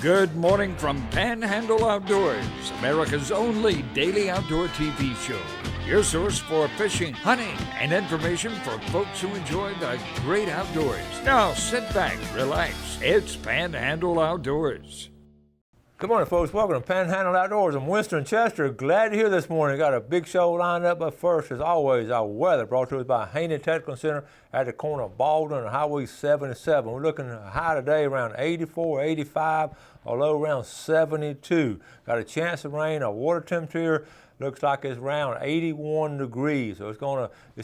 Good morning from Panhandle Outdoors, America's only daily outdoor TV show. Your source for fishing, hunting, and information for folks who enjoy the great outdoors. Now sit back, relax. It's Panhandle Outdoors. Good morning, folks. Welcome to Panhandle Outdoors. I'm Winston Chester. Glad you're here this morning. Got a big show lined up, but first, as always, our weather brought to us by Haney Technical Center at the corner of Baldwin and Highway 77. We're looking high today around 84, 85, or low around 72. Got a chance of rain. Our water temperature looks like it's around 81 degrees. So it's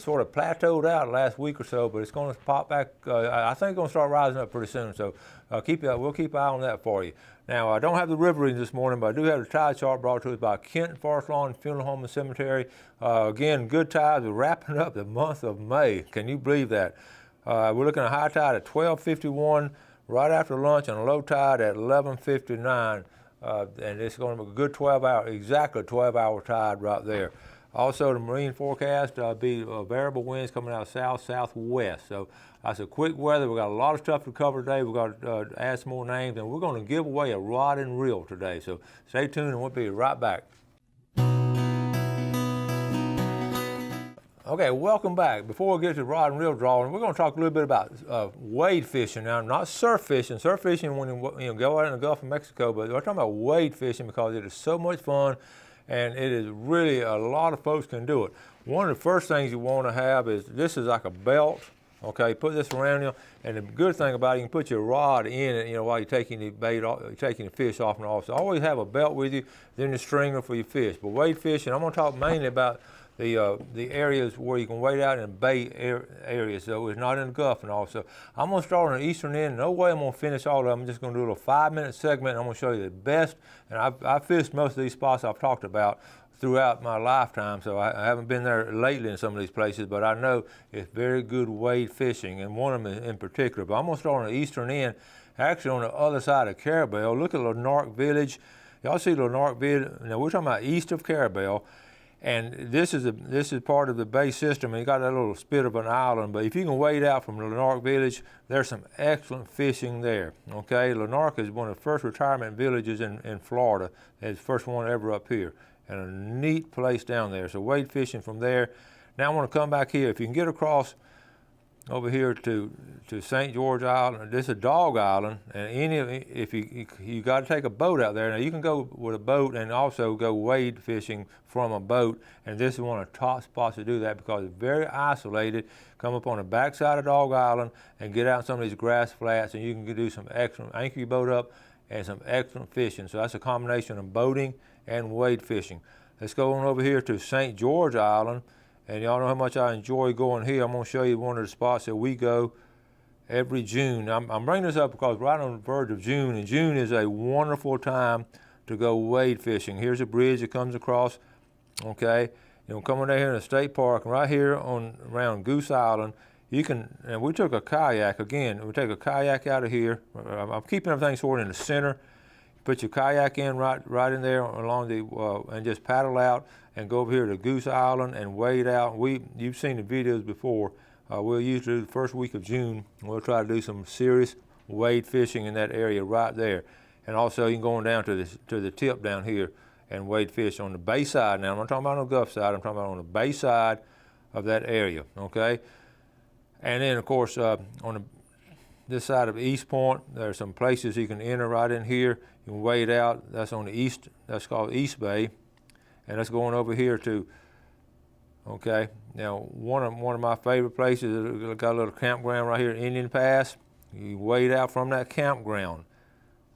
sort of plateaued out last week or so, but it's going to pop back. I think it's going to start rising up pretty soon. So we'll keep an eye on that for you. Now, I don't have the river readings this morning, but I do have the tide chart brought to us by Kent Forest Lawn Funeral Home and Cemetery. Again, good tides. We're wrapping up the month of May. Can you believe that? We're looking at a high tide at 12:51 right after lunch and a low tide at 11:59. And it's going to be a good 12-hour, exactly 12-hour tide right there. Also, the marine forecast be variable winds coming out south-southwest. So that's a quick weather. We've got a lot of stuff to cover today. We've got to add some more names, and we're going to give away a rod and reel today. So stay tuned, and we'll be right back. Okay, welcome back. Before we get to rod and reel drawing, we're going to talk a little bit about wade fishing. Now, not surf fishing. Surf fishing when you go out in the Gulf of Mexico, but we're talking about wade fishing because it is so much fun, and it is really a lot of folks can do it. One of the first things you want to have is this is like a belt. Okay, put this around you, and the good thing about it, you can put your rod in it, while you're taking the bait, taking the fish off and off. So always have a belt with you, then the stringer for your fish. But wade fishing, I'm going to talk mainly about the areas where you can wade out in bay areas, so it's not in the Gulf and all. So I'm going to start on the eastern end. No way I'm going to finish all of them. I'm just going to do a little 5-minute segment. I'm going to show you the best, and I've fished most of these spots I've talked about throughout my lifetime, so I haven't been there lately in some of these places, but I know it's very good wade fishing, and one of them in particular. But I'm going to start on the eastern end, actually on the other side of Carabel. Look at Lanark Village. Y'all see Lanark Village? Now we're talking about east of Carabel, and this is part of the bay system. And you got that little spit of an island, but if you can wade out from Lanark Village, there's some excellent fishing there. Okay, Lanark is one of the first retirement villages in Florida. It's the first one ever up here. And a neat place down there. So wade fishing from there. Now I want to come back here. If you can get across over here to St. George Island, this is a dog island, and if you got to take a boat out there. Now you can go with a boat and also go wade fishing from a boat, and this is one of the top spots to do that because it's very isolated. Come up on the backside of Dog Island and get out in some of these grass flats, and you can do some excellent, anchor your boat up and some excellent fishing. So that's a combination of boating and wade fishing. Let's go on over here to St. George Island, and y'all know how much I enjoy going here. I'm going to show you one of the spots that we go every June. I'm bringing this up because right on the verge of June, and June is a wonderful time to go wade fishing. Here's a bridge that comes across, okay? Coming down here in the state park, right here around Goose Island, and we took a kayak again. We take a kayak out of here. I'm keeping everything sort of in the center. Put your kayak in right in there along and just paddle out and go over here to Goose Island and wade out. You've seen the videos before. We'll usually do the first week of June. We'll try to do some serious wade fishing in that area right there. And also you can go on down to the tip down here and wade fish on the bay side. Now I'm not talking about on the Gulf side. I'm talking about on the bay side of that area. Okay. And then of course on this side of East Point, there's some places you can enter right in here. You can wade out. That's on the east. That's called East Bay, and that's going over here to. Okay, now one of my favorite places. Got a little campground right here, Indian Pass. You wade out from that campground.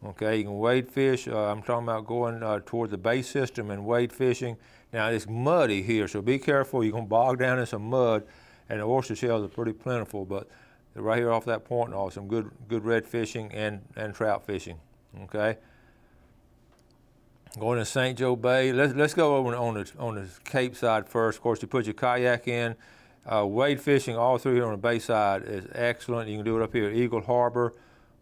Okay, you can wade fish. I'm talking about going toward the bay system and wade fishing. Now it's muddy here, so be careful. You're gonna bog down in some mud, and the oyster shells are pretty plentiful. But right here off that point, and all some good red fishing and trout fishing. Okay. Going to St. Joe Bay. Let's go over on the Cape side first. Of course, you put your kayak in. Wade fishing all through here on the bay side is excellent. You can do it up here at Eagle Harbor.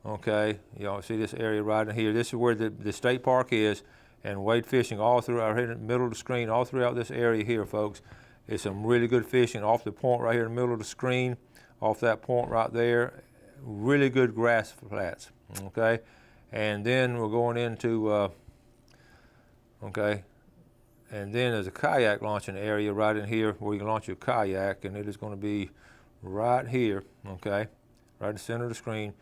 Okay, y'all see this area right in here. This is where the state park is, and wade fishing all throughout here in the middle of the screen, all throughout this area here, folks. It's some really good fishing off the point right here in the middle of the screen, off that point right there. Really good grass flats. Okay. And then we're going into, okay, and then there's a kayak launching area right in here where you can launch your kayak, and it is going to be right here, okay, right in the center of the screen.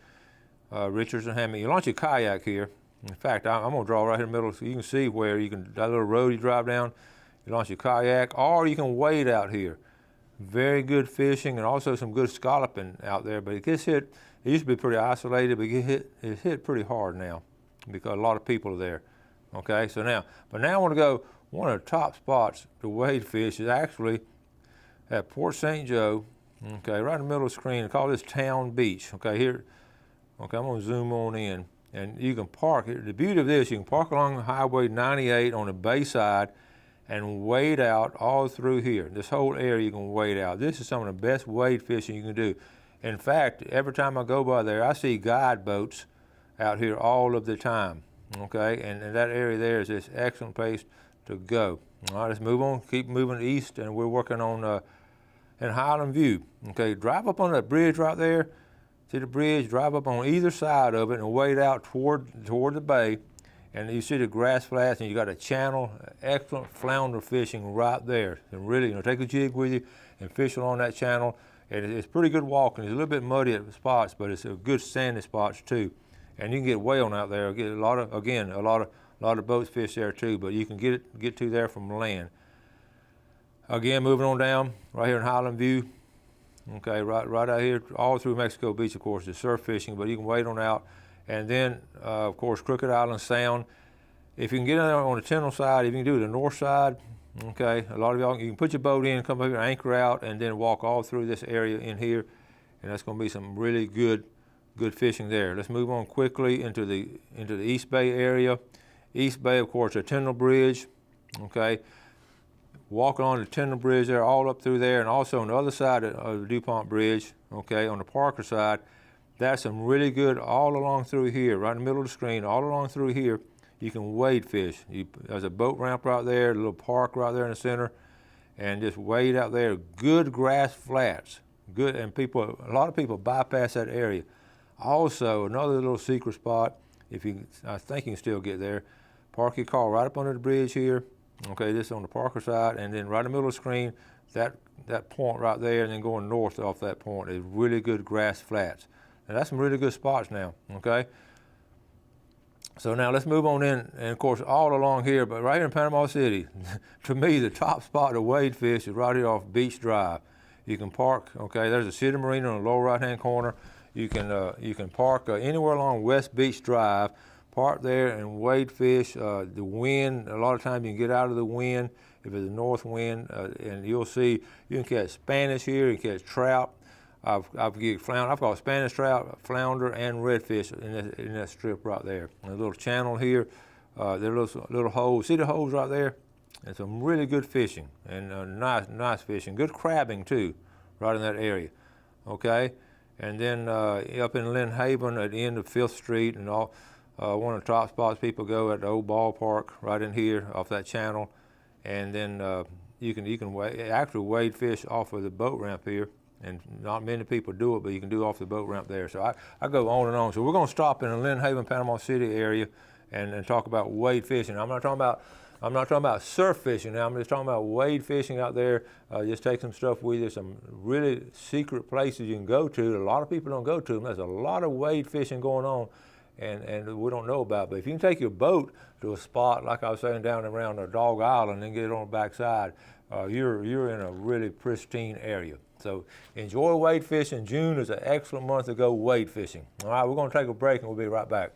Richards and Hammond. You launch your kayak here. In fact, I'm going to draw right here in the middle so you can see where you can, that little road you drive down, you launch your kayak, or you can wade out here. Very good fishing and also some good scalloping out there, but it gets hit. It used to be pretty isolated, but it's hit pretty hard now because a lot of people are there. Okay, so now I want to go, one of the top spots to wade fish is actually at Port St. Joe, okay, right in the middle of the screen. I call this Town Beach. Okay, here, okay, I'm going to zoom on in. And you can park, the beauty of this, you can park along Highway 98 on the bay side and wade out all through here. This whole area you can wade out. This is some of the best wade fishing you can do. In fact, every time I go by there, I see guide boats out here all of the time, okay? And that area there is this excellent place to go. All right, let's move on, keep moving east, and we're working on in Highland View. Okay, drive up on that bridge right there. See the bridge, drive up on either side of it and wade out toward the bay. And you see the grass flats, and you got a channel, excellent flounder fishing right there. And really, take a jig with you and fish along that channel. And it's pretty good walking. It's a little bit muddy at spots, but it's a good sandy spots too. And you can get whaling out there. Get a lot of boats fish there too. But you can get to there from land. Again, moving on down right here in Highland View. Okay, right out here, all through Mexico Beach, of course, is surf fishing, but you can wade on out. And then, of course, Crooked Island Sound. If you can get in there on the Tyndall side, if you can do the north side, okay, a lot of y'all, you can put your boat in, come up here, anchor out, and then walk all through this area in here, and that's going to be some really good fishing there. Let's move on quickly into the East Bay area. East Bay, of course, the Tyndall Bridge, okay. Walking on the Tyndall Bridge there, all up through there, and also on the other side of the DuPont Bridge, okay, on the Parker side, that's some really good all along through here, right in the middle of the screen, all along through here, you can wade fish. There's a boat ramp right there, a little park right there in the center, and just wade out there. Good grass flats, good, and a lot of people bypass that area. Also, another little secret spot, I think you can still get there, park your car right up under the bridge here. Okay, this is on the Parker side, and then right in the middle of the screen, that point right there, and then going north off that point is really good grass flats. And that's some really good spots now, okay? So now let's move on in, and of course, all along here, but right here in Panama City, to me, the top spot to wade fish is right here off Beach Drive. You can park, okay, there's a city marina on the lower right-hand corner. You can park anywhere along West Beach Drive, park there and wade fish. The wind, a lot of times you can get out of the wind if it's a north wind, and you'll see you can catch Spanish here, you can catch trout. I've got Spanish trout, flounder, and redfish in that strip right there. And a little channel here, there are little holes. See the holes right there? And some really good fishing and nice fishing. Good crabbing too, right in that area. Okay, and then up in Lynn Haven at the end of 5th Street and all. One of the top spots people go at the old ballpark right in here off that channel, and then you can actually wade fish off of the boat ramp here, and not many people do it, but you can do it off the boat ramp there. So I go on and on. So we're going to stop in the Lynn Haven, Panama City area, and talk about wade fishing. I'm not talking about surf fishing now. I'm just talking about wade fishing out there. Just take some stuff with you. Some really secret places you can go to. A lot of people don't go to them. There's a lot of wade fishing going on. And we don't know about. But if you can take your boat to a spot, like I was saying, down around Dog Island and get it on the backside, you're in a really pristine area. So enjoy wade fishing. June is an excellent month to go wade fishing. All right, we're going to take a break and we'll be right back.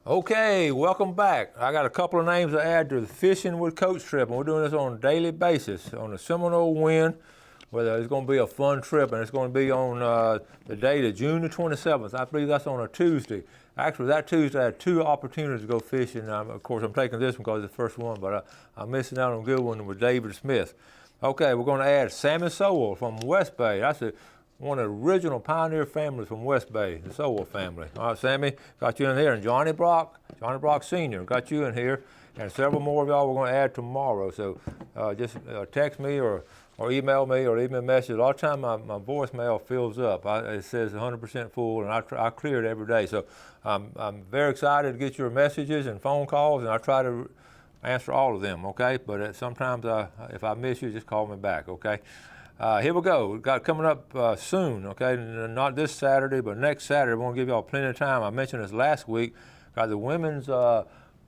Okay, welcome back. I got a couple of names to add to the Fishing with Coach trip, and we're doing this on a daily basis on the Seminole Wind. Whether it's going to be a fun trip, and it's going to be on the date of June the 27th. I believe that's on a Tuesday. Actually, that Tuesday I had 2 opportunities to go fishing. Of course, I'm taking this one because it's the first one, but I'm missing out on a good one with David Smith. Okay, we're going to add Sammy Sowell from West Bay. That's one of the original pioneer families from West Bay, the Sowell family. All right, Sammy, got you in here. And Johnny Brock Sr., got you in here. And several more of y'all we're going to add tomorrow. So just text me or or email me or leave me a message. A lot of time my voicemail fills up. It says 100% full, and I clear it every day. So I'm very excited to get your messages and phone calls, and I try to answer all of them, okay? But sometimes if I miss you, just call me back, okay? Here we go. We've got coming up soon, okay? Not this Saturday, but next Saturday. We're going to give y'all plenty of time. I mentioned this last week. Got the women's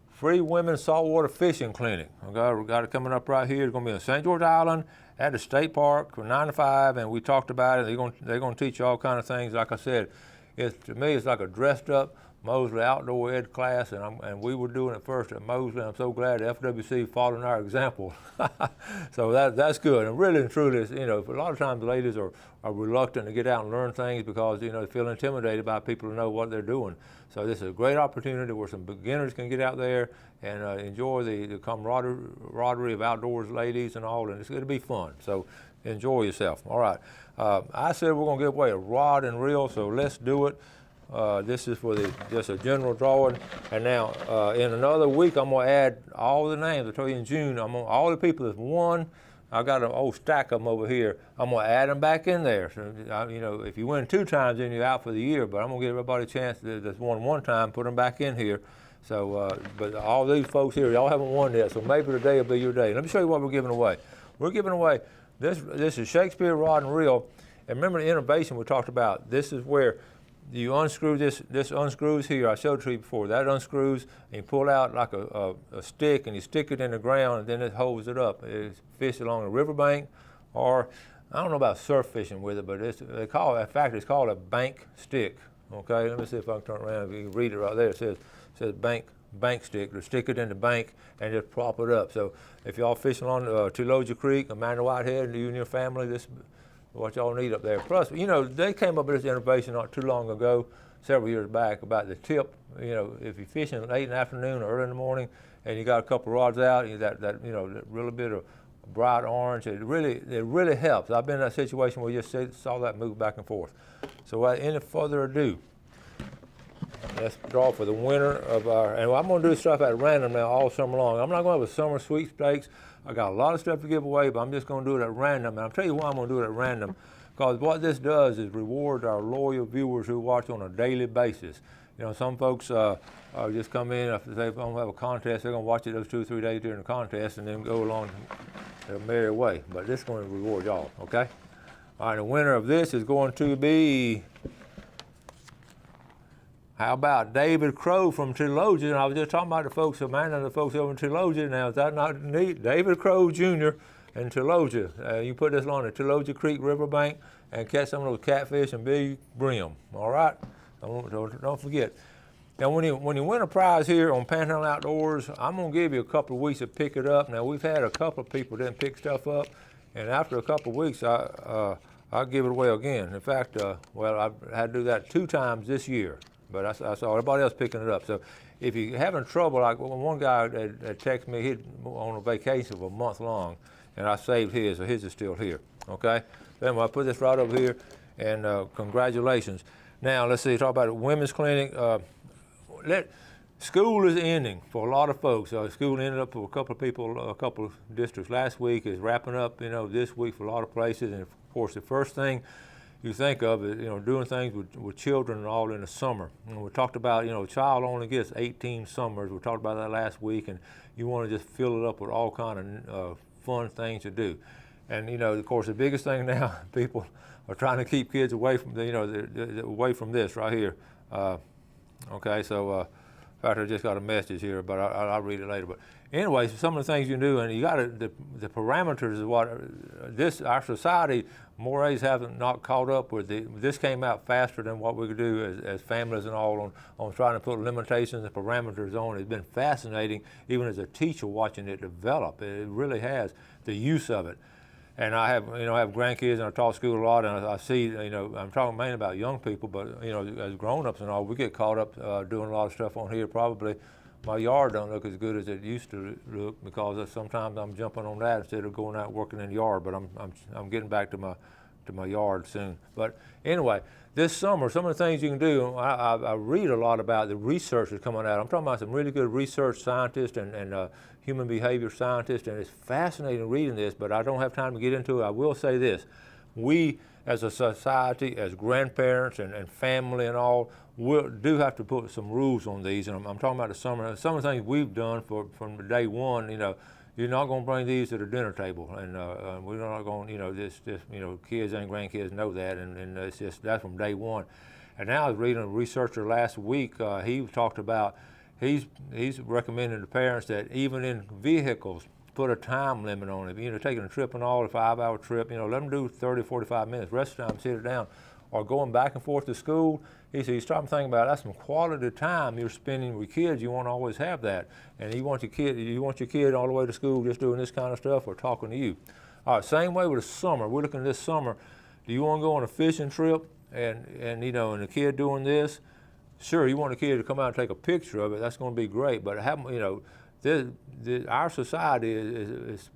free women's saltwater fishing clinic. Okay, we got it coming up right here. It's going to be in St. George Island at the state park from 9 to 5, and we talked about it. They're going to teach you all kind of things. Like I said, to me, it's like a dressed up Mosley outdoor ed class, and we were doing it first at Mosley. I'm so glad the FWC followed our example. So that's good. And really and truly, a lot of times ladies are reluctant to get out and learn things because they feel intimidated by people who know what they're doing. So this is a great opportunity where some beginners can get out there and enjoy the camaraderie of outdoors ladies and all, and it's going to be fun. So enjoy yourself. All right. I said we're going to give away a rod and reel, so let's do it. This is for just a general drawing, and now in another week I'm going to add all the names. I told you in June, all the people that's won. I got an old stack of them over here. I'm going to add them back in there. So if you win 2 times, then you're out for the year. But I'm going to give everybody a chance that's won 1 time, put them back in here. So, but all these folks here, y'all haven't won yet. So maybe today will be your day. Let me show you what we're giving away. We're giving away this is Shakespeare rod and reel. And remember the innovation we talked about. This is where you unscrew this unscrews here. I showed it to you before. That unscrews, and you pull out like a stick, and you stick it in the ground, and then it holds it up. It's fished along a riverbank, or I don't know about surf fishing with it, but in fact, it's called a bank stick. Okay, let me see if I can turn around. If you can read it right there, it says bank stick. To stick it in the bank and just prop it up. So if y'all fishing along Tulogia Creek, Amanda Whitehead, you and your family, this what y'all need up there. Plus, they came up with this innovation not too long ago, several years back, about the tip. If you're fishing late in the afternoon or early in the morning, and you got a couple rods out, that little bit of bright orange, it really helps. I've been in that situation where you just saw that move back and forth. So without any further ado, let's draw for the winner of our, and I'm going to do stuff at random now all summer long. I'm not going to have a summer sweepstakes. I got a lot of stuff to give away, but I'm just going to do it at random. And I'll tell you why I'm going to do it at random, because what this does is reward our loyal viewers who watch on a daily basis. Some folks just come in, if they don't have a contest, they're going to watch it those 2 or 3 days during the contest and then go along their merry way. But this is going to reward y'all, okay? All right, the winner of this is going to be, how about David Crow from Tulogia? And I was just talking about the folks, Amanda and the folks over in Tulogia. Now, is that not neat? David Crow Jr. in Tulogia. You put this along the Tulogia Creek riverbank and catch some of those catfish and big brim. All right? Don't forget. Now, when you win a prize here on Panhandle Outdoors, I'm going to give you a couple of weeks to pick it up. Now, we've had a couple of people didn't pick stuff up, and after a couple of weeks, I'll give it away again. In fact, I've had to do that 2 times this year. But I saw everybody else picking it up. So if you're having trouble, like one guy that texted me, he'd on a vacation for a month long, and I saved his, so his is still here, okay? Then I put this right over here, and congratulations. Now, let's see, talk about a women's clinic. School is ending for a lot of folks. School ended up for a couple of people, a couple of districts last week. Is wrapping up, this week for a lot of places. And of course, the first thing you think of is, doing things with children and all in the summer. And we talked about, a child only gets 18 summers. We talked about that last week, and you want to just fill it up with all kind of fun things to do. And of course, the biggest thing now, people are trying to keep kids away from away from this right here. Okay, so in fact, I just got a message here, but I'll read it later. But anyway, some of the things you can do, and you got the parameters of what our society, mores haven't not caught up with. This came out faster than what we could do as families and all on trying to put limitations and parameters on. It's been fascinating, even as a teacher, watching it develop. It really has, the use of it. And I have grandkids, and I taught school a lot, and I see, I'm talking mainly about young people, but, as grown-ups and all, we get caught up doing a lot of stuff on here. Probably my yard don't look as good as it used to look, because sometimes I'm jumping on that instead of going out working in the yard, but I'm getting back to my yard soon. But anyway, this summer, some of the things you can do, I read a lot about the research that's coming out. I'm talking about some really good research scientists and human behavior scientists, and it's fascinating reading this, but I don't have time to get into it. I will say this. We, as a society, as grandparents and family and all, do have to put some rules on these. And I'm talking about the summer. Some of the things we've done from day one, you're not going to bring these to the dinner table, and we're not going, just kids and grandkids know that, and it's just that's from day one. And now I was reading a researcher last week. He talked about he's recommending to parents that even in vehicles, put a time limit on it. Taking a trip and all, a 5-hour trip, let them do 30, 45 minutes. Rest of the time, sit it down. Or going back and forth to school, he said, you start thinking about it, that's some quality time you're spending with kids. You want to always have that. And you want your kid all the way to school just doing this kind of stuff or talking to you. All right, same way with the summer. We're looking at this summer. Do you want to go on a fishing trip and the kid doing this? Sure, you want the kid to come out and take a picture of it. That's going to be great. But our society is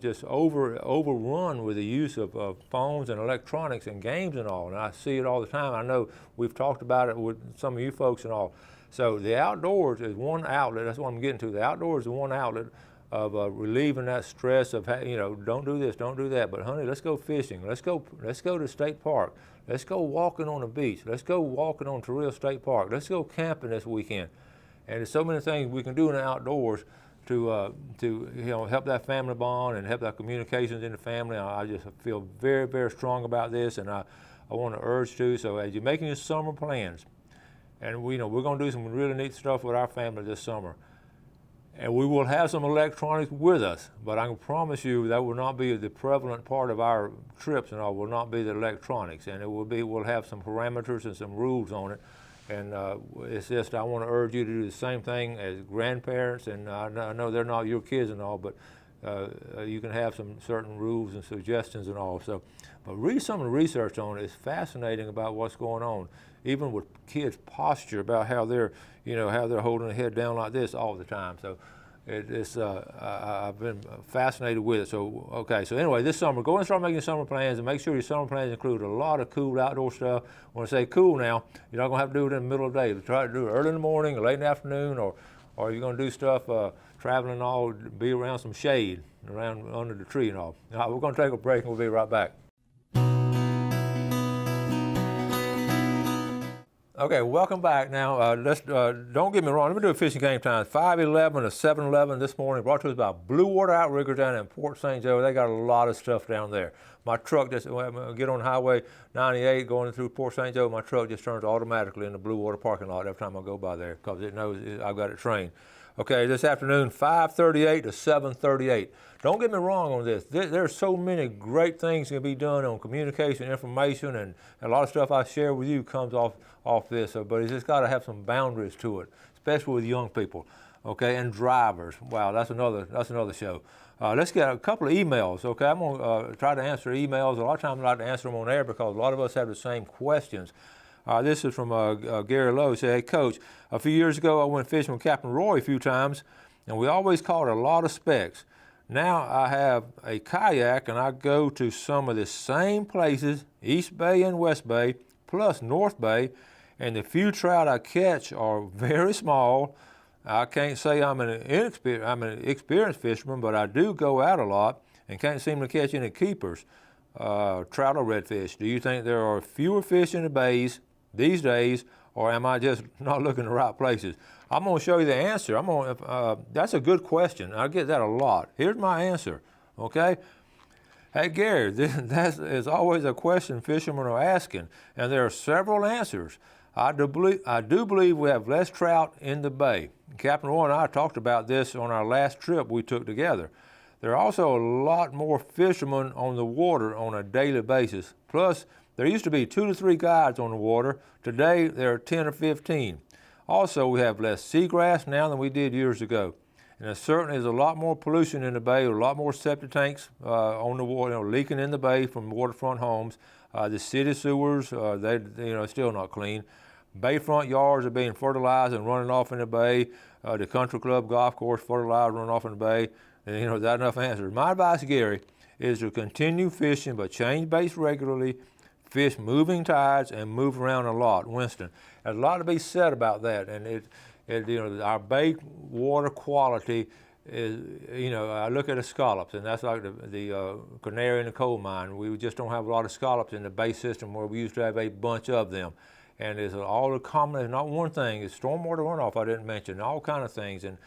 just overrun with the use of phones and electronics and games and all, and I see it all the time. I know we've talked about it with some of you folks and all. So the outdoors is one outlet. That's what I'm getting to. The outdoors is one outlet of relieving that stress of don't do this, don't do that. But honey, let's go fishing. Let's go to the state park. Let's go walking on the beach. Let's go walking on Terrell State Park. Let's go camping this weekend. And there's so many things we can do in the outdoors to help that family bond and help that communications in the family. I just feel very, very strong about this, and I want to urge to. So as you're making your summer plans, and we're going to do some really neat stuff with our family this summer, and we will have some electronics with us, but I can promise you that will not be the prevalent part of our trips, and all will not be the electronics, and we'll have some parameters and some rules on it. And it's just, I want to urge you to do the same thing as grandparents, and I know they're not your kids and all, but you can have some certain rules and suggestions and all. So, but read some of the research on it. It's fascinating about what's going on, even with kids' posture, about how they're holding their head down like this all the time. So I've been fascinated with it. So, okay, so anyway, this summer, go and start making summer plans, and make sure your summer plans include a lot of cool outdoor stuff. When I say cool now, you're not going to have to do it in the middle of the day. Try to do it early in the morning or late in the afternoon, or you're going to do stuff, traveling and all, be around some shade, around under the tree and all. All right, we're going to take a break, and we'll be right back. Okay, welcome back. Now, don't get me wrong. Let me do a fishing game time. 5:11 to 7:11 this morning. Brought to us by Blue Water Outriggers down in Port St. Joe. They got a lot of stuff down there. My truck just get on Highway 98 going through Port St. Joe. My truck just turns automatically in the Blue Water parking lot every time I go by there because it knows I've got it trained. Okay, this afternoon, 5:38 to 7:38. Don't get me wrong on this. There's so many great things that can be done on communication, information, and a lot of stuff I share with you comes off this. But it's just got to have some boundaries to it, especially with young people, okay, and drivers. Wow, that's another show. Let's get a couple of emails, okay? I'm going to try to answer emails. A lot of times I like to answer them on air because a lot of us have the same questions. This is from Gary Lowe. He said, hey, Coach, a few years ago I went fishing with Captain Roy a few times, and we always caught a lot of specks. Now I have a kayak, and I go to some of the same places, East Bay and West Bay, plus North Bay, and the few trout I catch are very small. I can't say I'm an experienced fisherman, but I do go out a lot and can't seem to catch any keepers, trout or redfish. Do you think there are fewer fish in the bays these days, or am I just not looking in the right places? I'm going to show you the answer. That's a good question. I get that a lot. Here's my answer, okay? Hey, Gary, that is always a question fishermen are asking, and there are several answers. I do believe we have less trout in the bay. Captain Roy and I talked about this on our last trip we took together. There are also a lot more fishermen on the water on a daily basis. Plus, there used to be 2 to 3 guides on the water. Today, there are 10 or 15. Also, we have less seagrass now than we did years ago. And there certainly is a lot more pollution in the bay, a lot more septic tanks on the water, leaking in the bay from waterfront homes. The city sewers, they're still not clean. Bayfront yards are being fertilized and running off in the bay. The country club golf course fertilized running off in the bay. And that's enough answers. My advice, Gary, is to continue fishing, but change baits regularly. fish moving tides and move around a lot. Winston, there's a lot to be said about that, and our bay water quality is, I look at the scallops, and that's like the canary in the coal mine. We just don't have a lot of scallops in the bay system where we used to have a bunch of them. And there's all the common, not one thing, it's stormwater runoff I didn't mention, all kind of things. And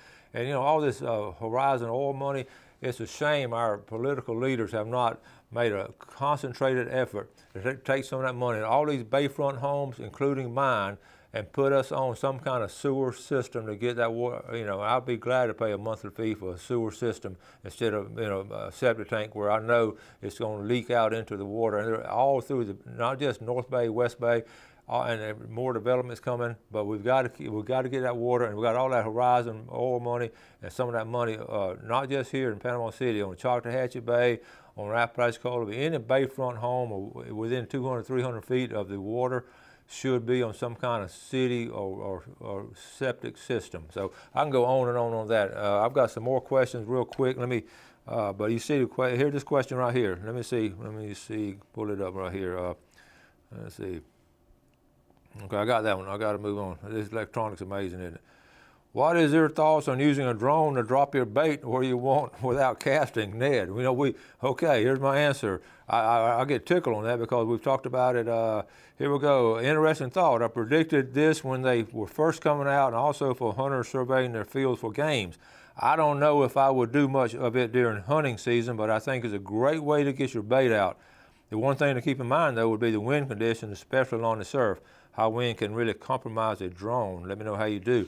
all this Horizon oil money, it's a shame our political leaders have not made a concentrated effort to take some of that money, all these bayfront homes, including mine, and put us on some kind of sewer system to get that water. I'd be glad to pay a monthly fee for a sewer system instead of a septic tank where I know it's going to leak out into the water. And they're all through not just North Bay, West Bay, and more development's coming. But we've got to get that water, and we've got all that Horizon oil money and some of that money, not just here in Panama City, on Choctawhatchee Bay, on Apalachicola, any bayfront home or within 200, 300 feet of the water should be on some kind of city or septic system. So I can go on and on that. I've got some more questions real quick. Let me, but you see, here's this question right here. Let me see, pull it up right here. Let's see. Okay, I got that one. I got to move on. This electronics amazing, isn't it? What is your thoughts on using a drone to drop your bait where you want without casting, Ned? Okay, here's my answer. I get tickled on that because we've talked about it. Here we go. Interesting thought. I predicted this when they were first coming out, and also for hunters surveying their fields for games. I don't know if I would do much of it during hunting season, but I think it's a great way to get your bait out. The one thing to keep in mind, though, would be the wind conditions, especially along the surf. How wind can really compromise a drone. Let me know how you do.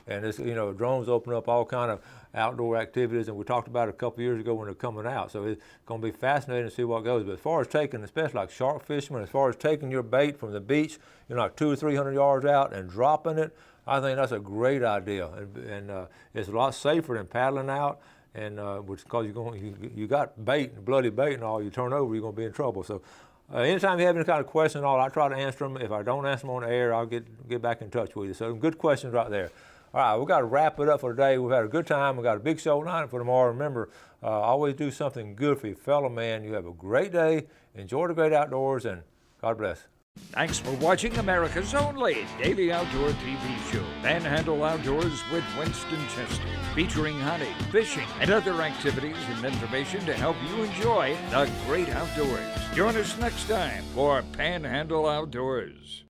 And this, drones open up all kind of outdoor activities, and we talked about it a couple years ago when they're coming out. So it's going to be fascinating to see what goes. But as far as taking, especially like shark fishermen, as far as taking your bait from the beach, like 200 or 300 yards out and dropping it, I think that's a great idea. And it's a lot safer than paddling out. And because you got bait, bloody bait, and all, you turn over, you're going to be in trouble. So anytime you have any kind of question at all, I try to answer them. If I don't answer them on the air, I'll get back in touch with you. So good questions right there. All right, we've got to wrap it up for today. We've had a good time. We've got a big show tonight for tomorrow. Remember, always do something good for your fellow man. You have a great day. Enjoy the great outdoors, and God bless. Thanks for watching America's only daily outdoor TV show, Panhandle Outdoors with Winston Chester, featuring hunting, fishing, and other activities and information to help you enjoy the great outdoors. Join us next time for Panhandle Outdoors.